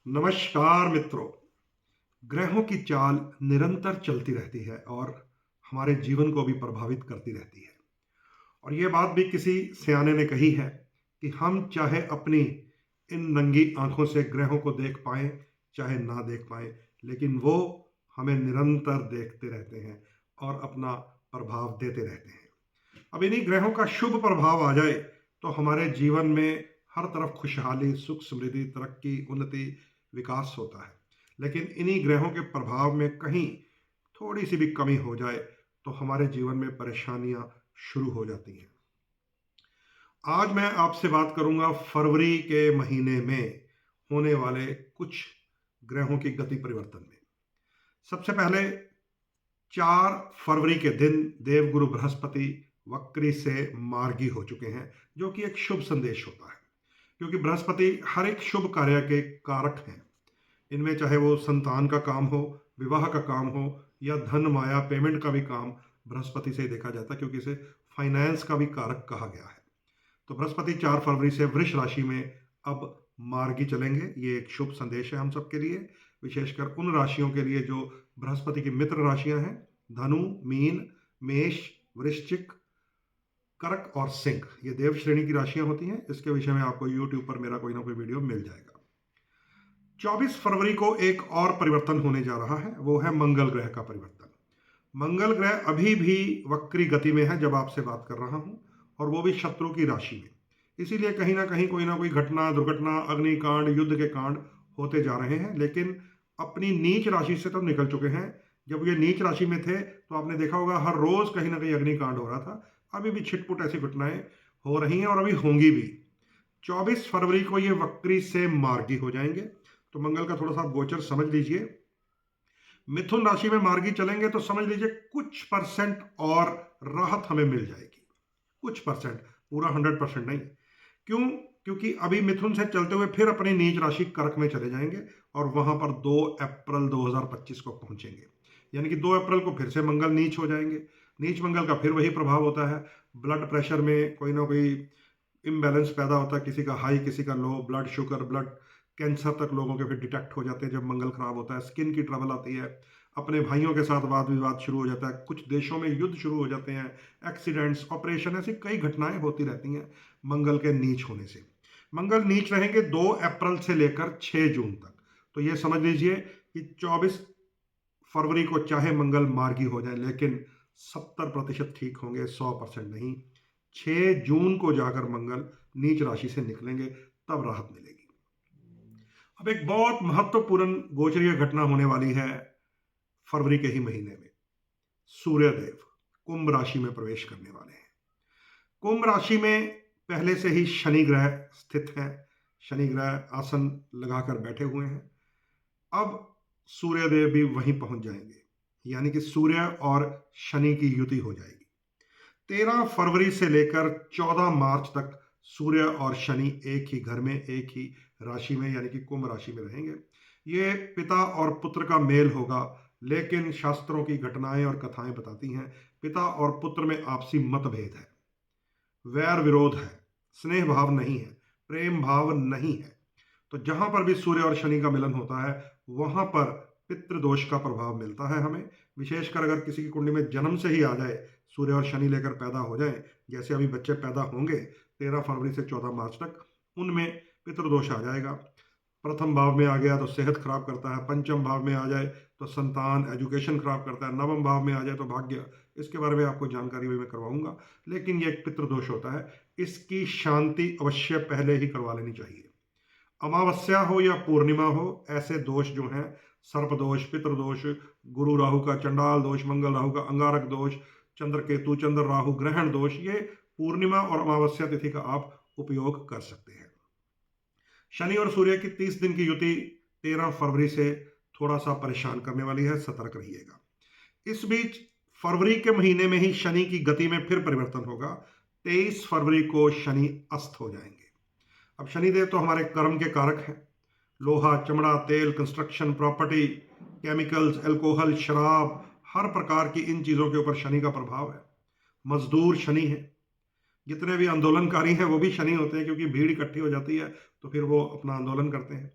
नमस्कार मित्रों। ग्रहों की चाल निरंतर चलती रहती है और हमारे जीवन को भी प्रभावित करती रहती है। और ये बात भी किसी सियाने ने कही है कि हम चाहे अपनी इन नंगी आंखों से ग्रहों को देख पाएं, चाहे ना देख पाएं, लेकिन वो हमें निरंतर देखते रहते हैं और अपना प्रभाव देते रहते हैं। अब इन्हीं ग्रहों का शुभ प्रभाव आ जाए तो हमारे जीवन में हर तरफ खुशहाली, सुख, समृद्धि, तरक्की, उन्नति, विकास होता है। लेकिन इन्हीं ग्रहों के प्रभाव में कहीं थोड़ी सी भी कमी हो जाए तो हमारे जीवन में परेशानियां शुरू हो जाती हैं। आज मैं आपसे बात करूंगा फरवरी के महीने में होने वाले कुछ ग्रहों की गति परिवर्तन में। सबसे पहले 4 फरवरी के दिन देवगुरु बृहस्पति वक्री से मार्गी हो चुके हैं, जो कि एक शुभ संदेश होता है, क्योंकि बृहस्पति हर एक शुभ कार्य के कारक हैं। इनमें चाहे वो संतान का काम हो, विवाह का काम हो या धन माया पेमेंट का भी काम बृहस्पति से ही देखा जाता है, क्योंकि इसे फाइनेंस का भी कारक कहा गया है। तो बृहस्पति 4 फरवरी से वृष राशि में अब मार्गी चलेंगे। ये एक शुभ संदेश है हम सबके लिए, विशेषकर उन राशियों के लिए जो बृहस्पति की मित्र राशियां हैं: धनु, मीन, मेष, वृश्चिक, कर्क और सिंह। ये देव श्रेणी की राशियां होती हैं। इसके विषय में आपको यूट्यूब पर मेरा कोई ना कोई वीडियो मिल जाएगा। 24 फरवरी को एक और परिवर्तन होने जा रहा है, वो है मंगल ग्रह का परिवर्तन। मंगल ग्रह अभी भी वक्री गति में है जब आपसे बात कर रहा हूं, और वो भी शत्रु की राशि में। इसीलिए कहीं ना कोई घटना, दुर्घटना, अग्निकांड, युद्ध के कांड होते जा रहे हैं। लेकिन अपनी नीच राशि से तो निकल चुके हैं। जब ये नीच राशि में थे तो आपने देखा होगा हर रोज कहीं ना कहीं अग्निकांड हो रहा था। अभी भी छिटपुट ऐसी घटनाएं हो रही हैं और अभी होंगी भी। 24 फरवरी को ये वक्री से मार्गी हो जाएंगे। तो मंगल का थोड़ा सा आप गोचर समझ लीजिए। मिथुन राशि में मार्गी चलेंगे तो समझ लीजिए कुछ परसेंट और राहत हमें मिल जाएगी। कुछ परसेंट, पूरा 100% नहीं। क्यों? क्योंकि अभी मिथुन से चलते हुए फिर अपनी नीच राशि कर्क में चले जाएंगे और वहां पर 2 अप्रैल 2025 को पहुंचेंगे। यानी कि 2 अप्रैल को फिर से मंगल नीच हो जाएंगे। नीच मंगल का फिर वही प्रभाव होता है। ब्लड प्रेशर में कोई ना कोई इम्बैलेंस पैदा होता है, किसी का हाई, किसी का लो। ब्लड शुगर, ब्लड कैंसर तक लोगों के फिर डिटेक्ट हो जाते हैं जब मंगल खराब होता है। स्किन की ट्रबल आती है, अपने भाइयों के साथ वाद विवाद शुरू हो जाता है, कुछ देशों में युद्ध शुरू हो जाते हैं, एक्सीडेंट्स, ऑपरेशन, ऐसी कई घटनाएं होती रहती हैं मंगल के नीच होने से। मंगल नीच रहेंगे 2 अप्रैल से लेकर 6 जून तक। तो ये समझ लीजिए कि 24 फरवरी को चाहे मंगल मार्गी हो जाए, लेकिन 70% ठीक होंगे, 100% नहीं। 6 जून को जाकर मंगल नीच राशि से निकलेंगे, तब राहत मिलेगी। अब एक बहुत महत्वपूर्ण गोचरीय घटना होने वाली है फरवरी के ही महीने में। सूर्यदेव कुंभ राशि में प्रवेश करने वाले हैं। कुंभ राशि में पहले से ही शनि ग्रह स्थित है। शनि ग्रह आसन लगाकर बैठे हुए हैं। अब सूर्यदेव भी वहीं पहुंच जाएंगे, यानी कि सूर्य और शनि की युति हो जाएगी। 13 फरवरी से लेकर 14 मार्च तक सूर्य और शनि एक ही घर में, एक ही राशि में, यानी कि कुंभ राशि में रहेंगे। ये पिता और पुत्र का मेल होगा। लेकिन शास्त्रों की घटनाएं और कथाएं बताती हैं पिता और पुत्र में आपसी मतभेद है, वैर विरोध है, स्नेह भाव नहीं है, प्रेम भाव नहीं है। तो जहां पर भी सूर्य और शनि का मिलन होता है वहां पर पितृदोष का प्रभाव मिलता है हमें। विशेषकर अगर किसी की कुंडली में जन्म से ही आ जाए, सूर्य और शनि लेकर पैदा हो जाए, जैसे अभी बच्चे पैदा होंगे 13 फरवरी से 14 मार्च तक, उनमें पितृदोष आ जाएगा। प्रथम भाव में आ गया तो सेहत खराब करता है, पंचम भाव में आ जाए तो संतान, एजुकेशन खराब करता है, नवम भाव में आ जाए तो भाग्य। इसके बारे में आपको जानकारी भी मैं करवाऊंगा। लेकिन ये एक पितृदोष होता है, इसकी शांति अवश्य पहले ही करवा लेनी चाहिए। अमावस्या हो या पूर्णिमा हो, ऐसे दोष जो हैं, सर्प दोष, पितृदोष, गुरु राहु का चंडाल दोष, मंगल राहु का अंगारक दोष, चंद्र केतु, चंद्र राहु ग्रहण दोष, ये पूर्णिमा और अमावस्या तिथि का आप उपयोग कर सकते हैं। शनि और सूर्य की 30 दिन की युति 13 फरवरी से थोड़ा सा परेशान करने वाली है, सतर्क रहिएगा। इस बीच फरवरी के महीने में ही शनि की गति में फिर परिवर्तन होगा। 23 फरवरी को शनि अस्त हो जाएंगे। अब शनिदेव तो हमारे कर्म के कारक हैं। लोहा, चमड़ा, तेल, कंस्ट्रक्शन, प्रॉपर्टी, केमिकल्स, अल्कोहल, शराब, हर प्रकार की इन चीजों के ऊपर शनि का प्रभाव है। मजदूर शनि है। जितने भी आंदोलनकारी हैं वो भी शनि होते हैं, क्योंकि भीड़ इकट्ठी हो जाती है तो फिर वो अपना आंदोलन करते हैं।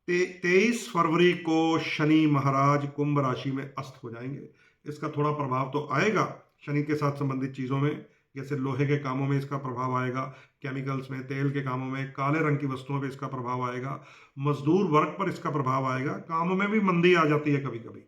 23 फरवरी को शनि महाराज कुंभ राशि में अस्त हो जाएंगे। इसका थोड़ा प्रभाव तो आएगा शनि के साथ संबंधित चीज़ों में, जैसे लोहे के कामों में इसका प्रभाव आएगा, केमिकल्स में, तेल के कामों में, काले रंग की वस्तुओं पे इसका प्रभाव आएगा, मजदूर वर्ग पर इसका प्रभाव आएगा, कामों में भी मंदी आ जाती है कभी कभी,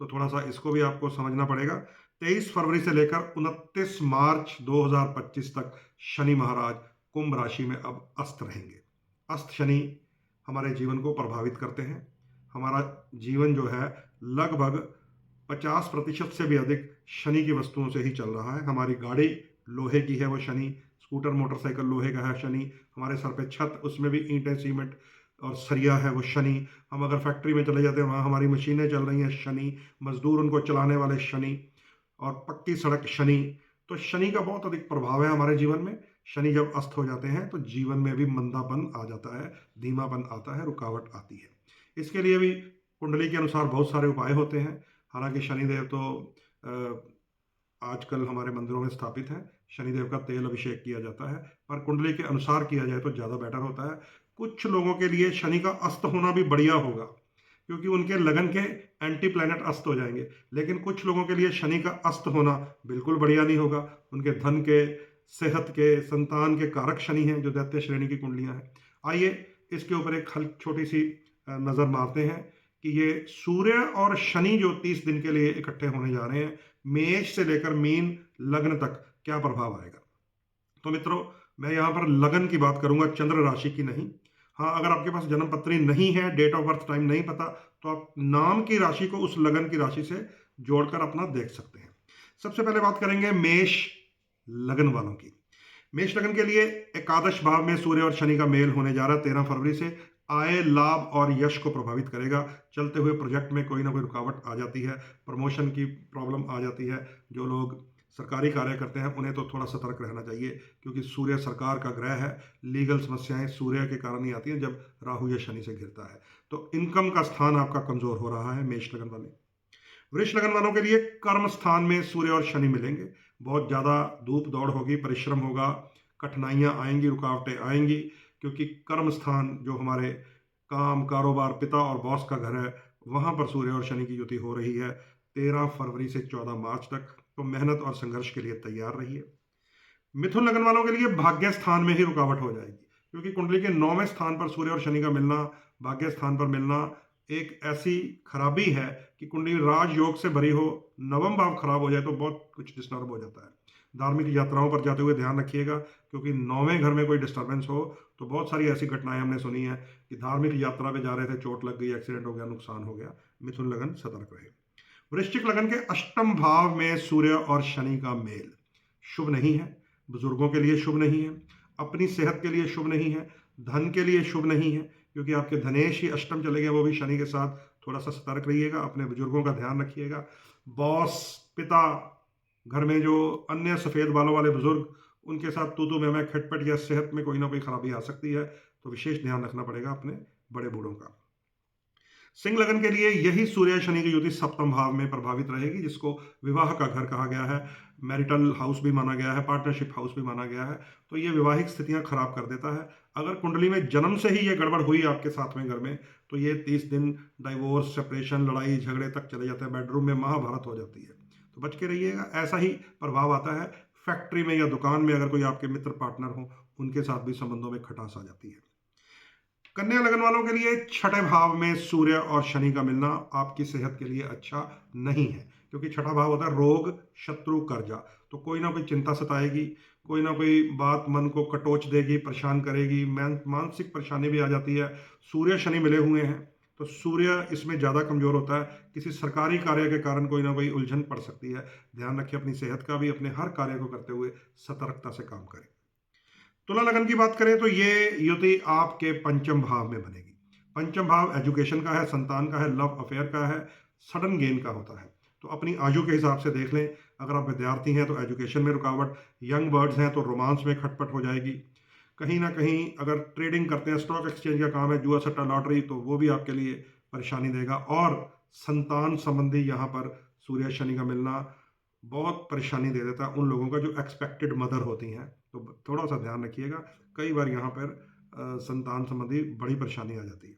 तो थोड़ा सा इसको भी आपको समझना पड़ेगा। 23 फरवरी से लेकर 29 मार्च 2025 तक शनि महाराज कुंभ राशि में अब अस्त रहेंगे। अस्त शनि हमारे जीवन को प्रभावित करते हैं। हमारा जीवन जो है लगभग 50% से भी अधिक शनि की वस्तुओं से ही चल रहा है। हमारी गाड़ी लोहे की है, वो शनि, स्कूटर मोटरसाइकिल लोहे का है शनि, हमारे सर पे छत, उसमें भी ईंटें सीमेंट और सरिया है, वो शनि। हम अगर फैक्ट्री में चले जाते हैं, वहाँ हमारी मशीनें चल रही हैं, शनि, मजदूर उनको चलाने वाले शनि, और पक्की सड़क शनि। तो शनि का बहुत अधिक प्रभाव है हमारे जीवन में। शनि जब अस्त हो जाते हैं तो जीवन में भी मंदापन आ जाता है, धीमापन आता है, रुकावट आती है। इसके लिए भी कुंडली के अनुसार बहुत सारे उपाय होते हैं। हालांकि शनिदेव तो आजकल हमारे मंदिरों में स्थापित हैं, शनिदेव का तेल अभिषेक किया जाता है, पर कुंडली के अनुसार किया जाए तो ज़्यादा बेटर होता है। कुछ लोगों के लिए शनि का अस्त होना भी बढ़िया होगा, क्योंकि उनके लगन के एंटी प्लैनेट अस्त हो जाएंगे। लेकिन कुछ लोगों के लिए शनि का अस्त होना बिल्कुल बढ़िया नहीं होगा। उनके धन के, सेहत के, संतान के कारक शनि हैं, जो दैत्य श्रेणी की कुंडलियां हैं। आइए इसके ऊपर एक छोटी सी नज़र मारते हैं कि ये सूर्य और शनि जो 30 दिन के लिए इकट्ठे होने जा रहे हैं, मेष से लेकर मीन लग्न तक क्या प्रभाव आएगा। तो मित्रों, मैं यहाँ पर लगन की बात करूंगा, चंद्र राशि की नहीं। हाँ, अगर आपके पास जन्म पत्री नहीं है, डेट ऑफ बर्थ टाइम नहीं पता, तो आप नाम की राशि को उस लगन की राशि से जोड़कर अपना देख सकते हैं। सबसे पहले बात करेंगे मेष लगन वालों की। मेष लगन के लिए एकादश भाव में सूर्य और शनि का मेल होने जा रहा है 13 फरवरी से। आय, लाभ और यश को प्रभावित करेगा। चलते हुए प्रोजेक्ट में कोई ना कोई रुकावट आ जाती है, प्रमोशन की प्रॉब्लम आ जाती है। जो लोग सरकारी कार्य करते हैं उन्हें तो थोड़ा सतर्क रहना चाहिए, क्योंकि सूर्य सरकार का ग्रह है। लीगल समस्याएं सूर्य के कारण ही आती हैं जब राहु या शनि से घिरता है। तो इनकम का स्थान आपका कमजोर हो रहा है मेष लगन वाले। वृष लगन वालों के लिए कर्म स्थान में सूर्य और शनि मिलेंगे। बहुत ज़्यादा धूप दौड़ होगी, परिश्रम होगा, कठिनाइयाँ आएंगी, रुकावटें आएंगी, क्योंकि कर्म स्थान जो हमारे काम, कारोबार, पिता और बॉस का घर है, वहाँ पर सूर्य और शनि की युति हो रही है 13 फरवरी से 14 मार्च तक। तो मेहनत और संघर्ष के लिए तैयार रहिए। मिथुन लगन वालों के लिए भाग्य स्थान में ही रुकावट हो जाएगी, क्योंकि कुंडली के 9वें स्थान पर सूर्य और शनि का मिलना, भाग्य स्थान पर मिलना एक ऐसी खराबी है कि कुंडली राजयोग से भरी हो, नवम भाव खराब हो जाए तो बहुत कुछ डिस्टर्ब हो जाता है। धार्मिक यात्राओं पर जाते हुए ध्यान रखिएगा, क्योंकि 9वें घर में कोई डिस्टर्बेंस हो तो बहुत सारी ऐसी घटनाएं हमने सुनी है कि धार्मिक यात्रा पे जा रहे थे, चोट लग गई, एक्सीडेंट हो गया, नुकसान हो गया। मिथुन लगन सतर्क रहे। वृश्चिक लगन के अष्टम भाव में सूर्य और शनि का मेल शुभ नहीं है। बुजुर्गों के लिए शुभ नहीं है, अपनी सेहत के लिए शुभ नहीं है, धन के लिए शुभ नहीं है, क्योंकि आपके धनेश ही अष्टम चले गए, वो भी शनि के साथ। थोड़ा सा सतर्क रहिएगा, अपने बुजुर्गों का ध्यान रखिएगा। बॉस, पिता, घर में जो अन्य सफ़ेद बालों वाले बुजुर्ग, उनके साथ तू मैं खटपट या सेहत में कोई ना कोई खराबी आ सकती है, तो विशेष ध्यान रखना पड़ेगा अपने बड़े बूढ़ों का। सिंह लगन के लिए यही सूर्य शनि की युति सप्तम भाव में प्रभावित रहेगी, जिसको विवाह का घर कहा गया है, मैरिटल हाउस भी माना गया है, पार्टनरशिप हाउस भी माना गया है। तो ये विवाहिक स्थितियां खराब कर देता है। अगर कुंडली में जन्म से ही ये गड़बड़ हुई आपके 7वें घर में, तो ये 30 दिन डाइवोर्स, सेपरेशन, लड़ाई झगड़े तक चले जाते हैं, बेडरूम में महाभारत हो जाती है। तो बच के रहिएगा। ऐसा ही प्रभाव आता है फैक्ट्री में या दुकान में, अगर कोई आपके मित्र पार्टनर हो, उनके साथ भी संबंधों में खटास आ जाती है। कन्या लगन वालों के लिए छठे भाव में सूर्य और शनि का मिलना आपकी सेहत के लिए अच्छा नहीं है, क्योंकि छठा भाव होता है रोग, शत्रु, कर्जा। तो कोई ना कोई चिंता सताएगी, कोई ना कोई बात मन को कटोच देगी, परेशान करेगी, मानसिक परेशानी भी आ जाती है। सूर्य शनि मिले हुए हैं, तो सूर्य इसमें ज़्यादा कमजोर होता है। किसी सरकारी कार्य के कारण कोई ना कोई उलझन पड़ सकती है। ध्यान रखिए अपनी सेहत का भी, अपने हर कार्य को करते हुए सतर्कता से काम करें। तुला लगन की बात करें तो ये युति आपके पंचम भाव में बनेगी। पंचम भाव एजुकेशन का है, संतान का है, लव अफेयर का है, सडन गेन का होता है। तो अपनी आयु के हिसाब से देख लें। अगर आप विद्यार्थी हैं तो एजुकेशन में रुकावट, यंग बर्ड्स हैं तो रोमांस में खटपट हो जाएगी। कहीं ना कहीं अगर ट्रेडिंग करते हैं, स्टॉक एक्सचेंज का काम है, जुआ सट्टा लॉटरी, तो वो भी आपके लिए परेशानी देगा। और संतान संबंधी यहाँ पर सूर्य शनि का मिलना बहुत परेशानी दे देता है उन लोगों का जो एक्सपेक्टेड मदर होती हैं। तो थोड़ा सा ध्यान रखिएगा, कई बार यहाँ पर संतान संबंधी बड़ी परेशानी आ जाती है।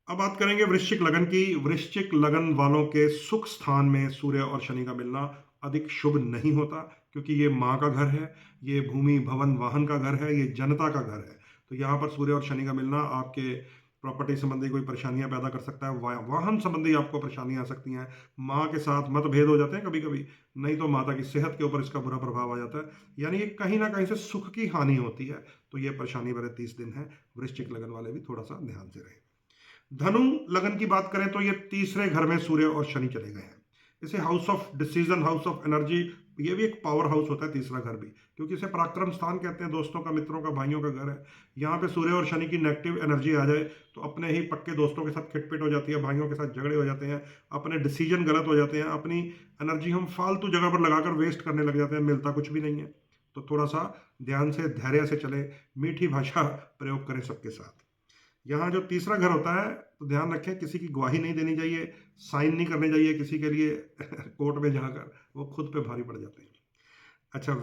अब बात करेंगे वृश्चिक लगन की। वृश्चिक लगन वालों के सुख स्थान में सूर्य और शनि का मिलना अधिक शुभ नहीं होता, क्योंकि ये माँ का घर है, ये भूमि भवन वाहन का घर है, ये जनता का घर है। तो यहाँ पर सूर्य और शनि का मिलना आपके प्रॉपर्टी संबंधी कोई परेशानियां पैदा कर सकता है, वाहन संबंधी आपको परेशानियां आ सकती हैं, माँ के साथ मतभेद हो जाते हैं कभी कभी, नहीं तो माता की सेहत के ऊपर इसका बुरा प्रभाव आ जाता है, यानी ये कहीं ना कहीं से सुख की हानि होती है। तो ये परेशानी भरे 30 दिन है, वृश्चिक लगन वाले भी थोड़ा सा ध्यान से रहें। धनु लगन की बात करें तो ये तीसरे घर में सूर्य और शनि चले गए हैं। इसे house of decision, house of energy, ये भी एक पावर हाउस होता है तीसरा घर भी, क्योंकि इसे पराक्रम स्थान कहते हैं, दोस्तों का, मित्रों का, भाइयों का घर है। यहाँ पे सूर्य और शनि की नेगेटिव एनर्जी आ जाए तो अपने ही पक्के दोस्तों के साथ खिटपिट हो जाती है, भाइयों के साथ झगड़े हो जाते हैं, अपने डिसीजन गलत हो जाते हैं, अपनी एनर्जी हम फालतू जगह पर लगाकर वेस्ट करने लग जाते हैं, मिलता कुछ भी नहीं है। तो थोड़ा सा ध्यान से, धैर्य से चले, मीठी भाषा प्रयोग करें सबके साथ। यहाँ जो तीसरा घर होता है, तो ध्यान रखें, किसी की गवाही नहीं देनी चाहिए, साइन नहीं करने चाहिए किसी के लिए कोर्ट में जाकर, वो खुद पे भारी पड़ जाते हैं। अच्छा,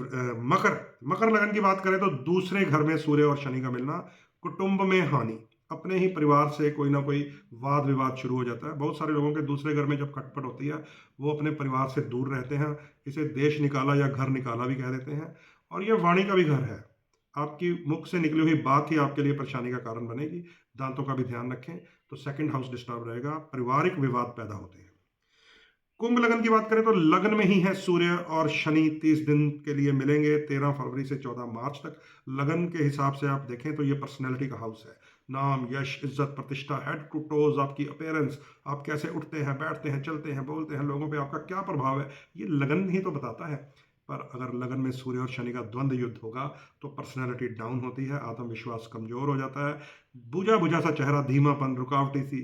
मकर मकर लगन की बात करें तो दूसरे घर में सूर्य और शनि का मिलना कुटुंब में हानि, अपने ही परिवार से कोई ना कोई वाद विवाद शुरू हो जाता है। बहुत सारे लोगों के दूसरे घर में जब खटपट होती है, वो अपने परिवार से दूर रहते हैं, इसे देश निकाला या घर निकाला भी कह देते हैं। और ये वाणी का भी घर है, आपकी मुख से निकली हुई बात ही आपके लिए परेशानी का कारण बनेगी। दांतों का भी ध्यान रखें। तो सेकंड हाउस डिस्टर्ब रहेगा, पारिवारिक विवाद पैदा होते हैं। कुंभ लगन की बात करें तो लग्न में ही है सूर्य और शनि, 30 दिन के लिए मिलेंगे, 13 फरवरी से 14 मार्च तक। लगन के हिसाब से आप देखें तो ये पर्सनैलिटी का हाउस है, नाम, यश, इज्जत, प्रतिष्ठा, हेड टू टोज, आपकी अपीयरेंस, आप कैसे उठते हैं, बैठते हैं, चलते हैं, बोलते हैं, लोगों पे आपका क्या प्रभाव है, ये लगन ही तो बताता है। पर अगर लगन में सूर्य और शनि का द्वंद्व युद्ध होगा तो पर्सनैलिटी डाउन होती है, आत्मविश्वास कमजोर हो जाता है, बुझा बुझा सा चेहरा, धीमापन, रुकावटी सी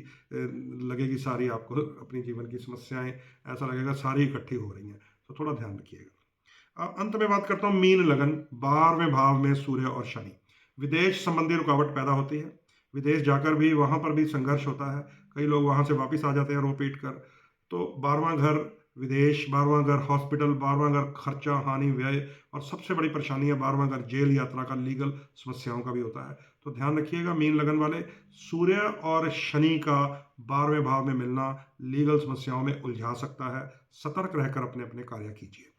लगेगी सारी आपको, अपनी जीवन की समस्याएं ऐसा लगेगा सारी इकट्ठी हो रही हैं। तो थोड़ा ध्यान रखिएगा। अब अंत में बात करता हूँ मीन लगन, 12वें भाव में सूर्य और शनि, विदेश संबंधी रुकावट पैदा होती है, विदेश जाकर भी वहां पर भी संघर्ष होता है, कई लोग वहां से वापस आ जाते हैं रो पीट कर। तो 12वां घर विदेश, 12वां घर हॉस्पिटल, 12वां घर खर्चा, हानि, व्यय, और सबसे बड़ी परेशानी है 12वां घर जेल यात्रा का, लीगल समस्याओं का भी होता है। तो ध्यान रखिएगा मीन लगन वाले, सूर्य और शनि का 12वें भाव में मिलना लीगल समस्याओं में उलझा सकता है, सतर्क रहकर अपने अपने कार्य कीजिए।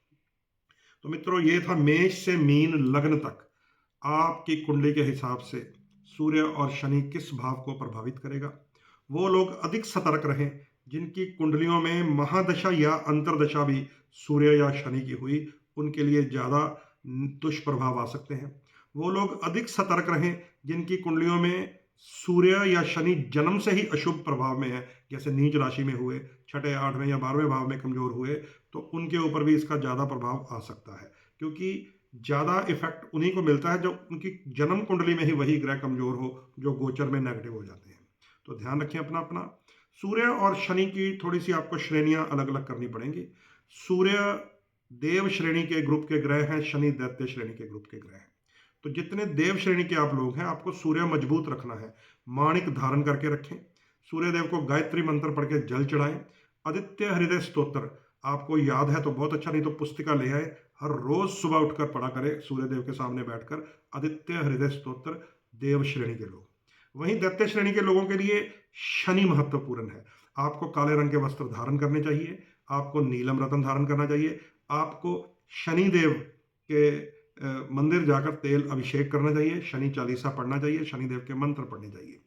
तो मित्रों, ये था मेष से मीन लग्न तक आपकी कुंडली के हिसाब से सूर्य और शनि किस भाव को प्रभावित करेगा। वो लोग अधिक सतर्क रहें जिनकी कुंडलियों में महादशा या अंतरदशा भी सूर्य या शनि की हुई, उनके लिए ज़्यादा दुष्प्रभाव आ सकते हैं। वो लोग अधिक सतर्क रहें जिनकी कुंडलियों में सूर्य या शनि जन्म से ही अशुभ प्रभाव में है, जैसे नीच राशि में हुए, छठे, 8वें या 12वें भाव में कमजोर हुए, तो उनके ऊपर भी इसका ज़्यादा प्रभाव आ सकता है, क्योंकि ज़्यादा इफेक्ट उन्हीं को मिलता है जब उनकी जन्म कुंडली में ही वही ग्रह कमजोर हो, जो गोचर में नेगेटिव हो जाते हैं। तो ध्यान रखें अपना अपना। सूर्य और शनि की थोड़ी सी आपको श्रेणियां अलग अलग करनी पड़ेंगी। सूर्य देव श्रेणी के ग्रुप के ग्रह हैं, शनि दैत्य श्रेणी के ग्रुप के ग्रह हैं। तो जितने देव श्रेणी के आप लोग हैं, आपको सूर्य मजबूत रखना है, माणिक धारण करके रखें, सूर्य देव को गायत्री मंत्र पढ़ के जल चढ़ाएं, आदित्य हृदय स्तोत्र आपको याद है तो बहुत अच्छा, नहीं तो पुस्तिका ले आए, हर रोज सुबह उठकर पढ़ा करें सूर्य देव के सामने बैठकर आदित्य हृदय स्तोत्र, देव श्रेणी के लोग। वहीं दैत्य श्रेणी के लोगों के लिए शनि महत्वपूर्ण है। आपको काले रंग के वस्त्र धारण करने चाहिए, आपको नीलम रत्न धारण करना चाहिए, आपको शनि देव के मंदिर जाकर तेल अभिषेक करना चाहिए, शनि चालीसा पढ़ना चाहिए, शनि देव के मंत्र पढ़ने चाहिए।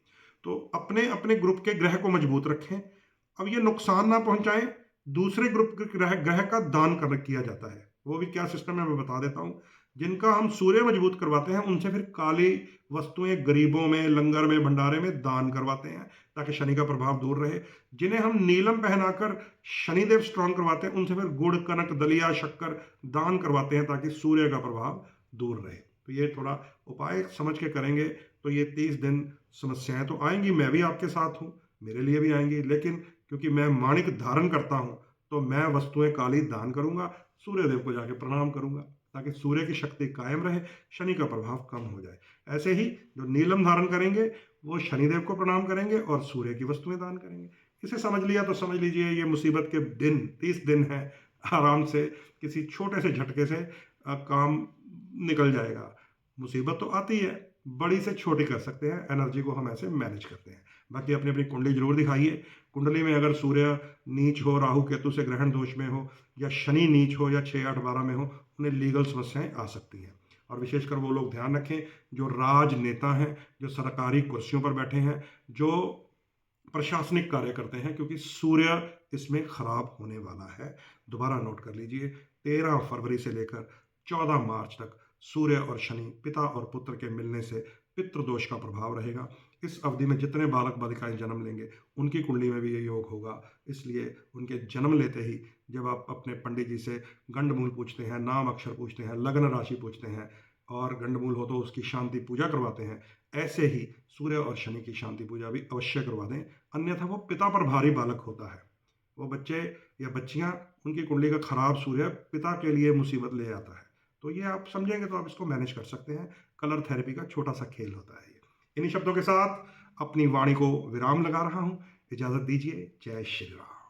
तो अपने अपने ग्रुप के ग्रह को मजबूत रखें। अब ये नुकसान ना पहुंचाएं, दूसरे ग्रुप के ग्रह का दान कर किया जाता है, वो भी क्या सिस्टम है मैं बता देता हूँ। जिनका हम सूर्य मजबूत करवाते हैं उनसे फिर काली वस्तुएं गरीबों में, लंगर में, भंडारे में दान करवाते हैं, ताकि शनि का प्रभाव दूर रहे। जिन्हें हम नीलम पहनाकर शनिदेव स्ट्रांग करवाते हैं उनसे फिर गुड़, कनक, दलिया, शक्कर दान करवाते हैं, ताकि सूर्य का प्रभाव दूर रहे। तो ये थोड़ा उपाय समझ के करेंगे तो ये 30 दिन समस्याएं तो आएंगी, मैं भी आपके साथ हूँ, मेरे लिए भी आएंगी, लेकिन क्योंकि मैं माणिक धारण करता हूँ तो मैं वस्तुएं काली दान करूंगा, सूर्य देव को जाके प्रणाम करूंगा, ताकि सूर्य की शक्ति कायम रहे, शनि का प्रभाव कम हो जाए। ऐसे ही जो नीलम धारण करेंगे वो शनिदेव को प्रणाम करेंगे और सूर्य की वस्तुएं दान करेंगे। इसे समझ लिया तो समझ लीजिए ये मुसीबत के दिन 30 दिन है, आराम से किसी छोटे से झटके से काम निकल जाएगा। मुसीबत तो आती है, बड़ी से छोटी कर सकते हैं, एनर्जी को हम ऐसे मैनेज करते हैं। बाकी अपनी अपनी कुंडली जरूर दिखाइए। कुंडली में अगर सूर्य नीच हो, राहु केतु से ग्रहण दोष में हो, या शनि नीच हो, या 6 8 12 में हो, उन्हें लीगल समस्याएं आ सकती हैं। और विशेषकर वो लोग ध्यान रखें जो राजनेता हैं, जो सरकारी कुर्सियों पर बैठे हैं, जो प्रशासनिक कार्य करते हैं, क्योंकि सूर्य इसमें खराब होने वाला है। दोबारा नोट कर लीजिए, 13 फरवरी से लेकर 14 मार्च तक सूर्य और शनि पिता और पुत्र के मिलने से पितृदोष का प्रभाव रहेगा। इस अवधि में जितने बालक बालिकाएं जन्म लेंगे उनकी कुंडली में भी ये योग होगा। इसलिए उनके जन्म लेते ही जब आप अपने पंडित जी से गंडमूल पूछते हैं, नाम अक्षर पूछते हैं, लग्न राशि पूछते हैं, और गंडमूल हो तो उसकी शांति पूजा करवाते हैं, ऐसे ही सूर्य और शनि की शांति पूजा भी अवश्य करवा दें। अन्यथा वो पिता पर भारी बालक होता है। वो बच्चे या बच्चियां, उनकी कुंडली का खराब सूर्य पिता के लिए मुसीबत ले आता है। तो ये आप समझेंगे तो आप इसको मैनेज कर सकते हैं। कलर थेरेपी का छोटा सा खेल होता है ये। इन्हीं शब्दों के साथ अपनी वाणी को विराम लगा रहा हूं। इजाजत दीजिए। जय श्री राम।